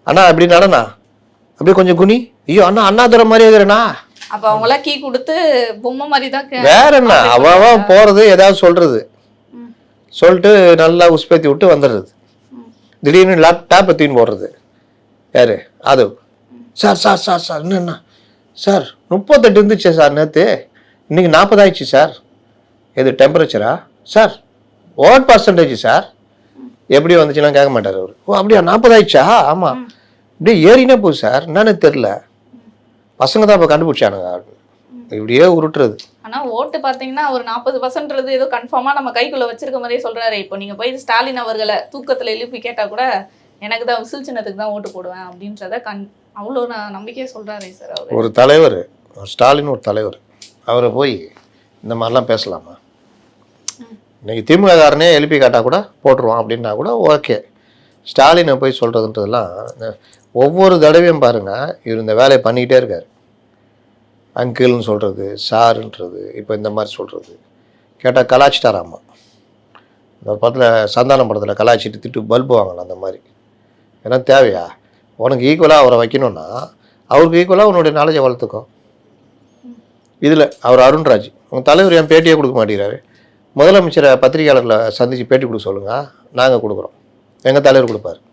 அண்ணா அப்படி நடனா அப்படியே கொஞ்சம் குனி. ஐயோ அண்ணா அண்ணாதுரை மாதிரியே இருக்கிறேண்ணா. அப்ப அவங்களா கீ கொடுத்து பொம்மை மாதிரி தான் வேற என்ன அவன் போறது ஏதாவது சொல்றது, சொல்லிட்டு நல்லா உஸ்பேத்தி விட்டு வந்துடுறது. திடீர்னு லேப்டாப்பை தூக்கி போடுறது. யாரு அது? சார் சார் சார் சார் என்னண்ணா சார் 38 இருந்துச்சு சார் நேற்று, இன்னைக்கு 40 ஆயிடுச்சு சார். எது டெம்பரேச்சரா சார்? What percentage sir? எப்படி வந்துச்சுன்னா கேட்க மாட்டார் அவர். ஓ அப்படியா 40 ஆயிடுச்சா? ஆமாம். இப்படியே ஏறினே போகுது சார், என்னன்னு தெரில, பசங்க தான் இப்போ கண்டுபிடிச்சானுங்க. இப்படியே உருட்டுறது. ஆனா ஓட்டு பாத்தீங்கன்னா ஒரு 40% ஏதோ கன்ஃபார்மா நம்ம கைக்குள்ள வச்சிருக்க மாதிரியே சொல்றாரு. இப்போ நீங்க போய் ஸ்டாலின் அவர்களை தூக்கத்துல எழுப்பி கேட்டா கூட எனக்கு தான் விசில் சின்னத்துக்கு தான் ஓட்டு போடுவேன் அப்படின்றத அவ்வளோ நம்பிக்கையா சொல்றாரு சார் அவர். ஒரு தலைவர் ஸ்டாலின், ஒரு தலைவர், அவரை போய் இந்த மாதிரிலாம் பேசலாமா? இன்னைக்கு திமுக காரனே எழுப்பி கேட்டால் கூட போட்டுருவான் அப்படின்னா கூட ஓகே. ஸ்டாலினை போய் சொல்கிறதுன்றதெல்லாம் ஒவ்வொரு தடவையும் பாருங்கள் இவர் இந்த வேலையை பண்ணிக்கிட்டே இருக்கார். அங்கிள்னு சொல்கிறது, சாருன்றது, இப்போ இந்த மாதிரி சொல்கிறது கேட்டால் கலாச்சிட்டாராமா. இந்த படத்தில் சந்தானம் படத்தில் கலாச்சிட்டு திட்டு பல்பு வாங்கலாம் அந்த மாதிரி. ஏன்னா தேவையா? உனக்கு ஈக்குவலாக அவரை வைக்கணும்னா அவருக்கு ஈக்குவலாக உன்னுடைய நாலேஜை வளர்த்துக்கோ. இதில் அவர் அருண்ராஜ் உங்கள் தலைவர் என் பேட்டியே கொடுக்க மாட்டேங்கிறாரு. முதலமைச்சரை பத்திரிகையாளர்களை சந்தித்து பேட்டி கொடுக்க சொல்லுங்கள், நாங்கள் கொடுக்குறோம், எங்கள் தலைவர் கொடுப்பார்.